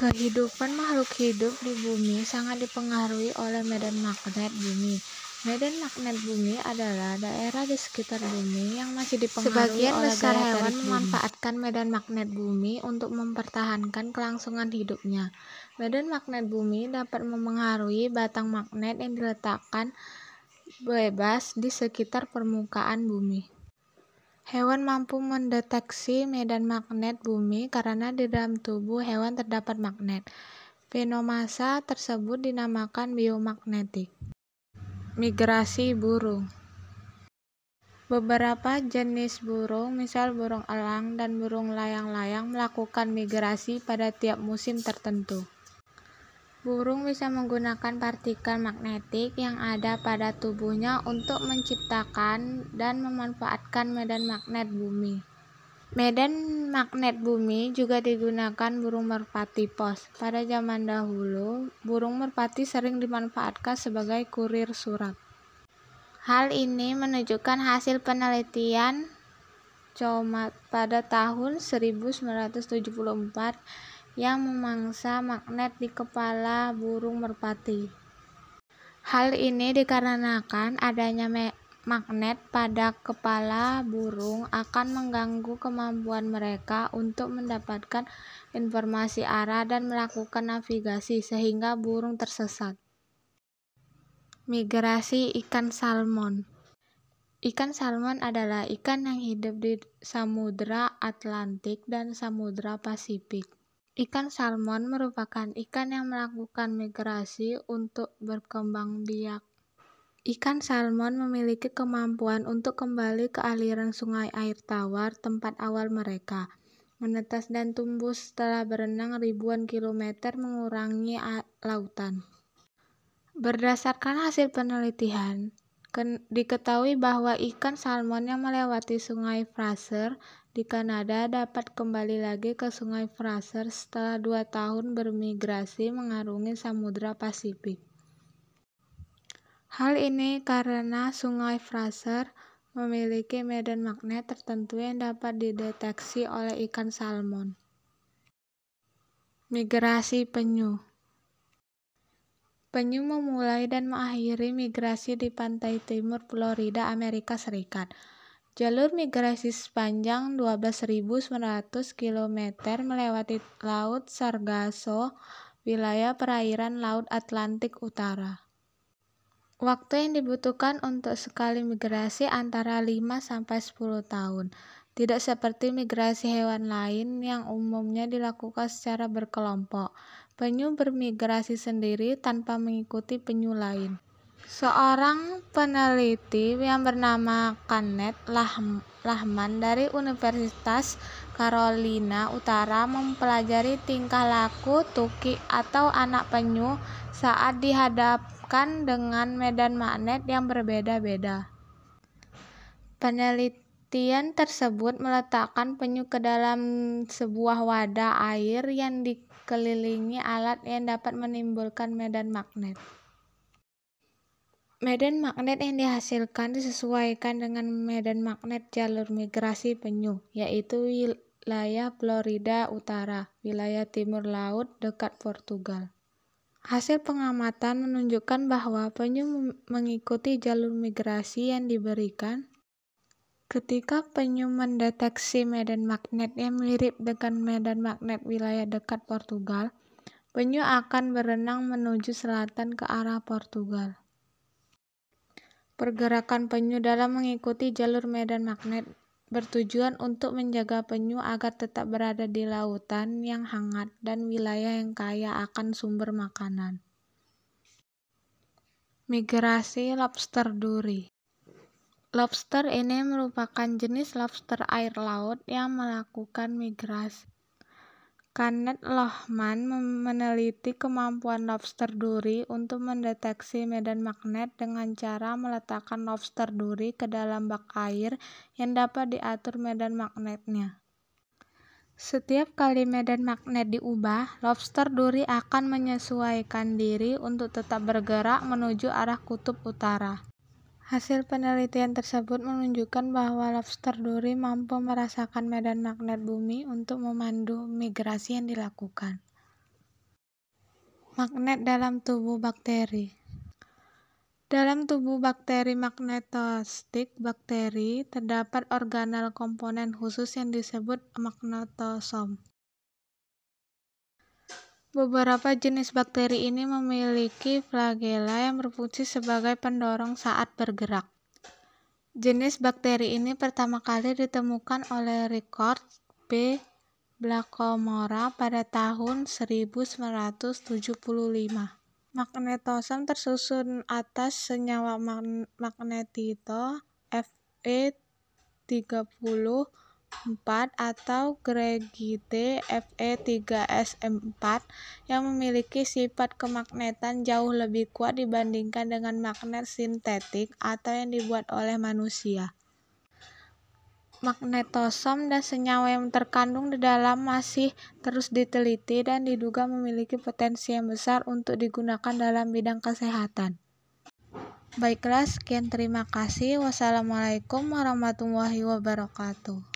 Kehidupan makhluk hidup di bumi sangat dipengaruhi oleh medan magnet bumi. Medan magnet bumi adalah daerah di sekitar bumi yang masih dipengaruhi Sebagian oleh besar gaya hewan tarik memanfaatkan medan magnet bumi untuk mempertahankan kelangsungan hidupnya. Medan magnet bumi dapat memengaruhi batang magnet yang diletakkan bebas di sekitar permukaan bumi. Hewan mampu mendeteksi medan magnet bumi karena di dalam tubuh hewan terdapat magnet. Fenomena tersebut dinamakan biomagnetik. Migrasi burung. Beberapa jenis burung, misal burung elang dan burung layang-layang, melakukan migrasi pada tiap musim tertentu. Burung bisa menggunakan partikel magnetik yang ada pada tubuhnya untuk menciptakan dan memanfaatkan medan magnet bumi. Medan magnet bumi juga digunakan burung merpati pos. Pada zaman dahulu, burung merpati sering dimanfaatkan sebagai kurir surat. Hal ini menunjukkan hasil penelitian Chomsky pada tahun 1974 yang memangsa magnet di kepala burung merpati. Hal ini dikarenakan adanya magnet pada kepala burung akan mengganggu kemampuan mereka untuk mendapatkan informasi arah dan melakukan navigasi sehingga burung tersesat. Migrasi ikan salmon. Ikan salmon adalah ikan yang hidup di Samudra Atlantik dan Samudra Pasifik. Ikan salmon merupakan ikan yang melakukan migrasi untuk berkembang biak. Ikan salmon memiliki kemampuan untuk kembali ke aliran sungai air tawar tempat awal mereka. Menetas dan tumbuh setelah berenang ribuan kilometer mengurangi lautan. Berdasarkan hasil penelitian, diketahui bahwa ikan salmon yang melewati sungai Fraser di Kanada dapat kembali lagi ke sungai Fraser setelah 2 tahun bermigrasi mengarungi Samudra Pasifik. Hal ini karena sungai Fraser memiliki medan magnet tertentu yang dapat dideteksi oleh ikan salmon. Migrasi penyu. Penyu memulai dan mengakhiri migrasi di pantai timur Florida, Amerika Serikat. Jalur migrasi sepanjang 12.900 km melewati Laut Sargasso, wilayah perairan Laut Atlantik Utara. Waktu yang dibutuhkan untuk sekali migrasi antara 5-10 tahun. Tidak seperti migrasi hewan lain yang umumnya dilakukan secara berkelompok. Penyu bermigrasi sendiri tanpa mengikuti penyu lain. Seorang peneliti yang bernama Kenneth Lehman dari Universitas Carolina Utara mempelajari tingkah laku tuki atau anak penyu saat dihadapkan dengan medan magnet yang berbeda-beda. Penelitian tersebut meletakkan penyu ke dalam sebuah wadah air yang dikelilingi alat yang dapat menimbulkan medan magnet. Medan magnet yang dihasilkan disesuaikan dengan medan magnet jalur migrasi penyu, yaitu wilayah Florida Utara, wilayah timur laut dekat Portugal. Hasil pengamatan menunjukkan bahwa penyu mengikuti jalur migrasi yang diberikan. Ketika penyu mendeteksi medan magnet yang mirip dengan medan magnet wilayah dekat Portugal, penyu akan berenang menuju selatan ke arah Portugal. Pergerakan penyu dalam mengikuti jalur medan magnet bertujuan untuk menjaga penyu agar tetap berada di lautan yang hangat dan wilayah yang kaya akan sumber makanan. Migrasi lobster duri. Lobster ini merupakan jenis lobster air laut yang melakukan migrasi. Kenneth Lehman meneliti kemampuan lobster duri untuk mendeteksi medan magnet dengan cara meletakkan lobster duri ke dalam bak air yang dapat diatur medan magnetnya. Setiap kali medan magnet diubah, lobster duri akan menyesuaikan diri untuk tetap bergerak menuju arah kutub utara. Hasil penelitian tersebut menunjukkan bahwa lobster duri mampu merasakan medan magnet bumi untuk memandu migrasi yang dilakukan. Magnet dalam tubuh bakteri. Dalam tubuh bakteri magnetostik bakteri terdapat organel komponen khusus yang disebut magnetosom. Beberapa jenis bakteri ini memiliki flagela yang berfungsi sebagai pendorong saat bergerak. Jenis bakteri ini pertama kali ditemukan oleh Richard B. Blackamora pada tahun 1975. Magnetosom tersusun atas senyawa magnetito Fe34 atau Greigite Fe3Sm4 yang memiliki sifat kemagnetan jauh lebih kuat dibandingkan dengan magnet sintetik atau yang dibuat oleh manusia. Magnetosom dan senyawa yang terkandung di dalam masih terus diteliti dan diduga memiliki potensi yang besar untuk digunakan dalam bidang kesehatan. Baiklah, sekian, terima kasih. Wassalamualaikum warahmatullahi wabarakatuh.